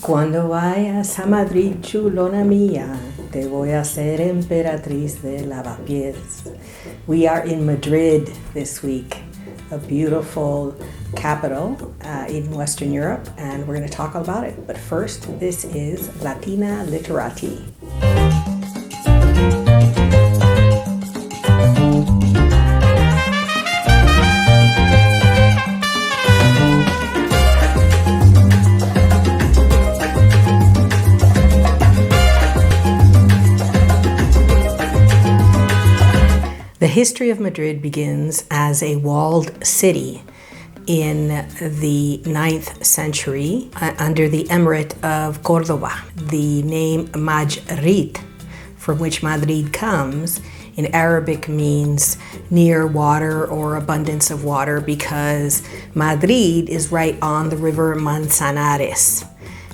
Cuando vayas a Madrid, chulona mía, te voy a ser emperatriz de lavapiés. We are in Madrid this week, a beautiful capital in Western Europe, and we're going to talk all about it. But first, this is Latina Literati. The history of Madrid begins as a walled city in the 9th century under the Emirate of Córdoba. The name Madrid, from which Madrid comes, in Arabic means near water or abundance of water, because Madrid is right on the river Manzanares.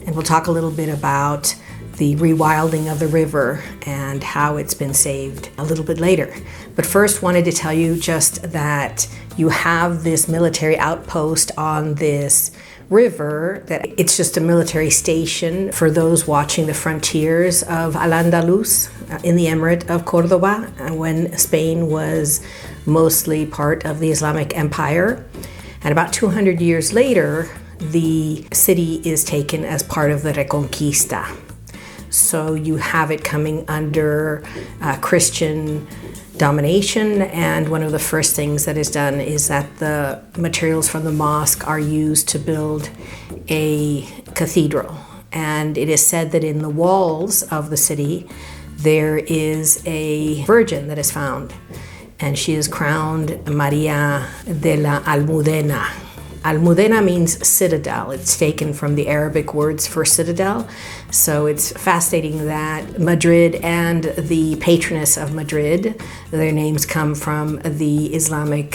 And we'll talk a little bit about the rewilding of the river and how it's been saved a little bit later. But first, wanted to tell you just that you have this military outpost on this river, that it's just a military station for those watching the frontiers of Al-Andalus in the Emirate of Córdoba, when Spain was mostly part of the Islamic Empire. And about 200 years later, the city is taken as part of the Reconquista. So you have it coming under Christian domination, and one of the first things that is done is that the materials from the mosque are used to build a cathedral. And it is said that in the walls of the city there is a virgin that is found, and she is crowned María de la Almudena. Almudena means citadel. It's taken from the Arabic words for citadel. So it's fascinating that Madrid and the patroness of Madrid, their names come from the Islamic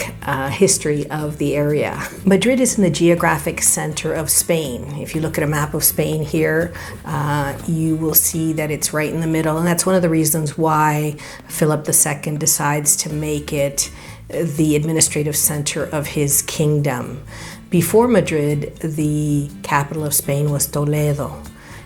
history of the area. Madrid is in the geographic center of Spain. If you look at a map of Spain here, you will see that it's right in the middle. And that's one of the reasons why Philip II decides to make it the administrative center of his kingdom. Before Madrid, the capital of Spain was Toledo.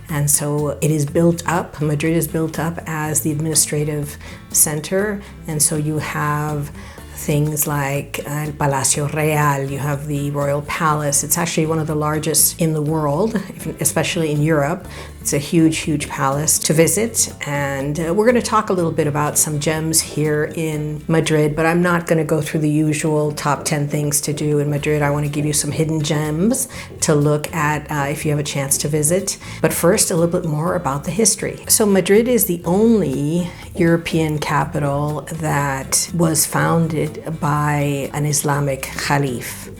And so it is built up, Madrid is built up as the administrative center. And so you have things like El Palacio Real, you have the Royal Palace. It's actually one of the largest in the world, especially in Europe. It's a huge, huge palace to visit. And we're going to talk a little bit about some gems here in Madrid, but I'm not going to go through the usual top 10 things to do in Madrid. I want to give you some hidden gems to look at if you have a chance to visit. But first, a little bit more about the history. So Madrid is the only European capital that was founded by an Islamic caliph.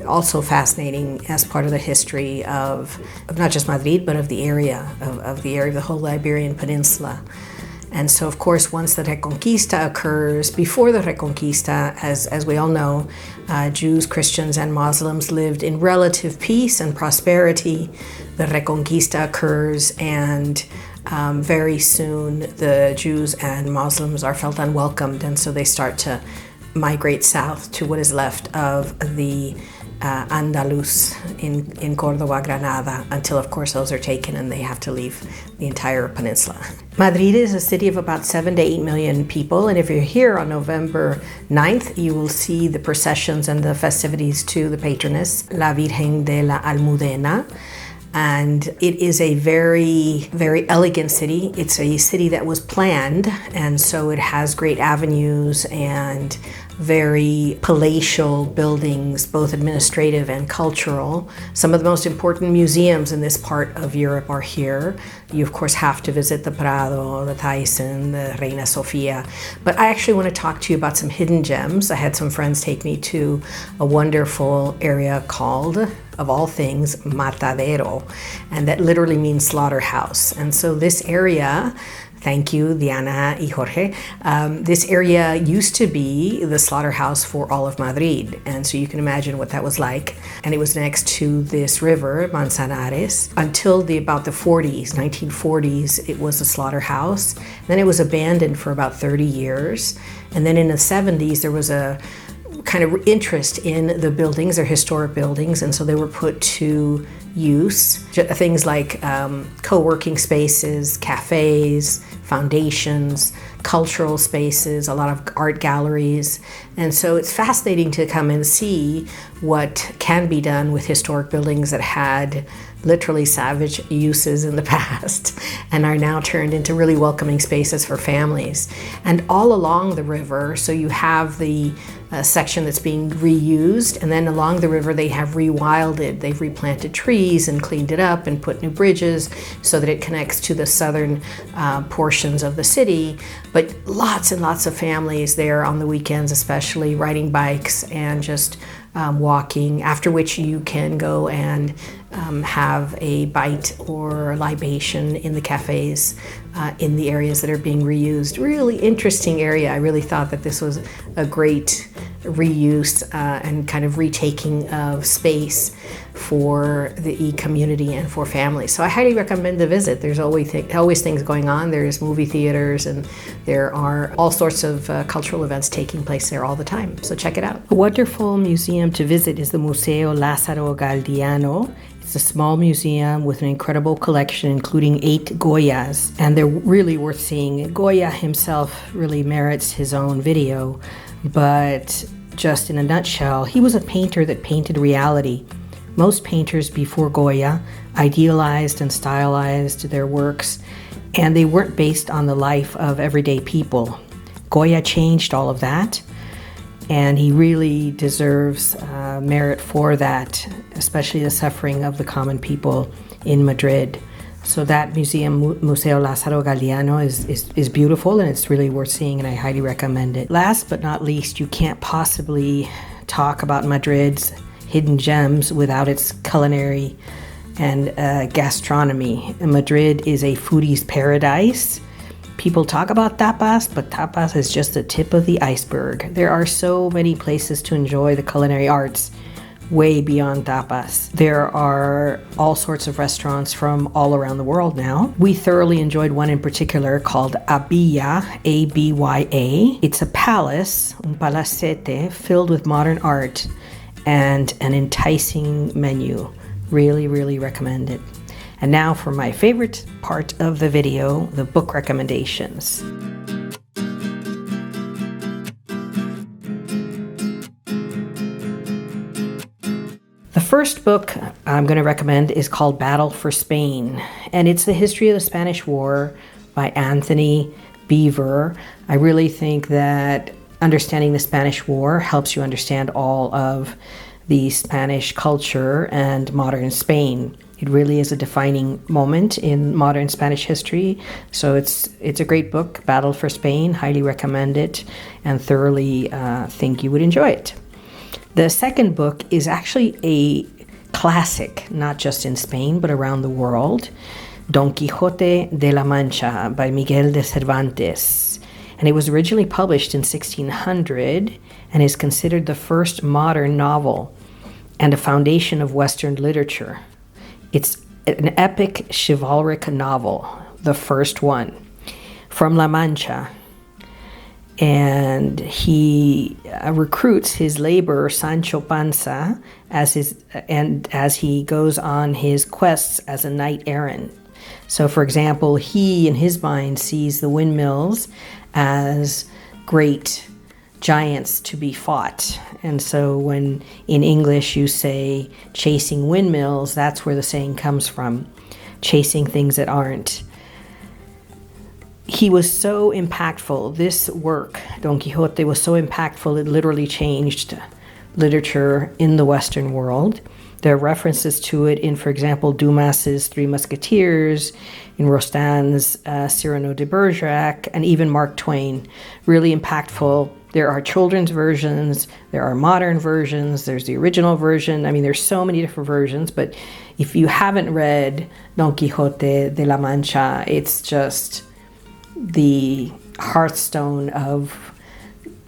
Also fascinating as part of the history of not just Madrid, but of the area, of the whole Iberian Peninsula. And so, of course, once the Reconquista occurs, before the Reconquista, as we all know, Jews, Christians, and Muslims lived in relative peace and prosperity. The Reconquista occurs, and very soon the Jews and Muslims are felt unwelcomed, and so they start to migrate south to what is left of the Andalus in Córdoba, Granada, until of course those are taken and they have to leave the entire peninsula. Madrid is a city of about 7 to 8 million people, and if you're here on November 9th, you will see the processions and the festivities to the patroness, La Virgen de la Almudena. And it is a very, very elegant city. It's a city that was planned, and so it has great avenues and very palatial buildings, both administrative and cultural. Some of the most important museums in this part of Europe are here. You, of course, have to visit the Prado, the Thyssen, the Reina Sofia. But I actually want to talk to you about some hidden gems. I had some friends take me to a wonderful area called, of all things, Matadero, and that literally means slaughterhouse. And so this area, thank you, Diana y Jorge. This area used to be the slaughterhouse for all of Madrid, and so you can imagine what that was like. And it was next to this river, Manzanares, until about the 1940s, it was a slaughterhouse. Then it was abandoned for about 30 years. And then in the 70s, there was a kind of interest in the buildings. They're historic buildings, and so they were put to use. Things like co-working spaces, cafes, foundations, cultural spaces, a lot of art galleries. And so it's fascinating to come and see what can be done with historic buildings that had literally savage uses in the past and are now turned into really welcoming spaces for families. And all along the river, so you have the section that's being reused, and then along the river they have rewilded. They've replanted trees and cleaned it up and put new bridges so that it connects to the southern portions of the city. But lots and lots of families there on the weekends, especially riding bikes and just walking, after which you can go and have a bite or libation in the cafes in the areas that are being reused. Really interesting area. I really thought that this was a great reuse and kind of retaking of space for the community and for families. So I highly recommend the visit. There's always things going on. There's movie theaters and there are all sorts of cultural events taking place there all the time. So check it out. A wonderful museum to visit is the Museo Lázaro Galdiano. It's a small museum with an incredible collection, including 8 Goyas, and they're really worth seeing. Goya himself really merits his own video, but just in a nutshell, he was a painter that painted reality. Most painters before Goya idealized and stylized their works, and they weren't based on the life of everyday people. Goya changed all of that, and he really deserves merit for that, especially the suffering of the common people in Madrid. So that museum, Museo Lázaro Galdiano, is beautiful, and it's really worth seeing, and I highly recommend it. Last but not least, you can't possibly talk about Madrid's hidden gems without its culinary and gastronomy. Madrid is a foodie's paradise. People talk about tapas, but tapas is just the tip of the iceberg. There are so many places to enjoy the culinary arts way beyond tapas. There are all sorts of restaurants from all around the world now. We thoroughly enjoyed one in particular called Abya, A-B-Y-A. It's a palace, un palacete, filled with modern art and an enticing menu. Really, really recommend it. And now for my favorite part of the video, the book recommendations. The first book I'm going to recommend is called Battle for Spain, and it's the history of the Spanish War by Anthony Beevor. I really think that understanding the Spanish War helps you understand all of the Spanish culture and modern Spain. It really is a defining moment in modern Spanish history. So it's a great book, Battle for Spain. Highly recommend it and thoroughly think you would enjoy it. The second book is actually a classic, not just in Spain, but around the world. Don Quixote de la Mancha by Miguel de Cervantes. And it was originally published in 1600 and is considered the first modern novel and a foundation of Western literature. It's an epic chivalric novel, the first one, from La Mancha. And he recruits his laborer Sancho Panza as he goes on his quests as a knight errant. So, for example, he in his mind sees the windmills as great giants to be fought. And so when in English you say chasing windmills, that's where the saying comes from, chasing things that aren't. He was so impactful. This work, Don Quixote, was so impactful it literally changed literature in the Western world. There are references to it in, for example, Dumas's Three Musketeers, in Rostand's Cyrano de Bergerac, and even Mark Twain. Really impactful. There are children's versions, there are modern versions, there's the original version. I mean, there's so many different versions, but if you haven't read Don Quixote de la Mancha, it's just the hearthstone of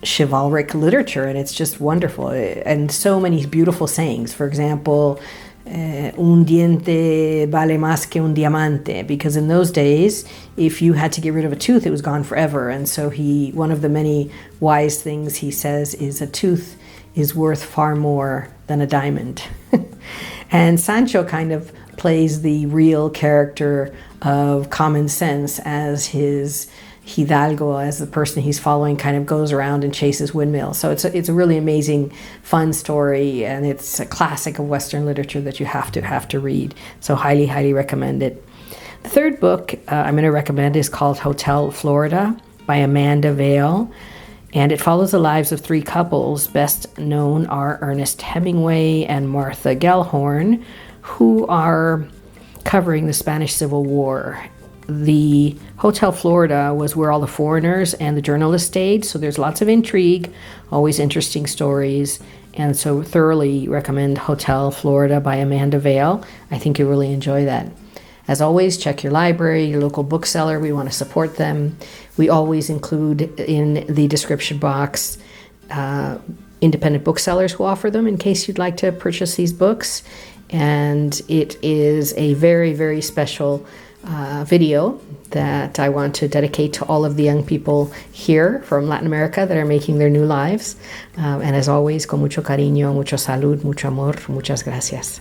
chivalric literature, and it's just wonderful, and so many beautiful sayings. For example, un diente vale más que un diamante, because in those days, if you had to get rid of a tooth, it was gone forever. And so one of the many wise things he says is a tooth is worth far more than a diamond. And Sancho kind of plays the real character of common sense as his hidalgo, as the person he's following kind of goes around and chases windmills. So it's a really amazing, fun story, and it's a classic of Western literature that you have to read. So highly, highly recommend it. The third book I'm going to recommend is called Hotel Florida by Amanda Vale. And it follows the lives of three couples. Best known are Ernest Hemingway and Martha Gellhorn, who are covering the Spanish Civil War. The Hotel Florida was where all the foreigners and the journalists stayed, so there's lots of intrigue, always interesting stories, and so thoroughly recommend Hotel Florida by Amanda Vale. I think you'll really enjoy that. As always, check your library, your local bookseller. We want to support them. We always include in the description box independent booksellers who offer them in case you'd like to purchase these books. And it is a very, very special video that I want to dedicate to all of the young people here from Latin America that are making their new lives. And as always, con mucho cariño, mucho salud, mucho amor, muchas gracias.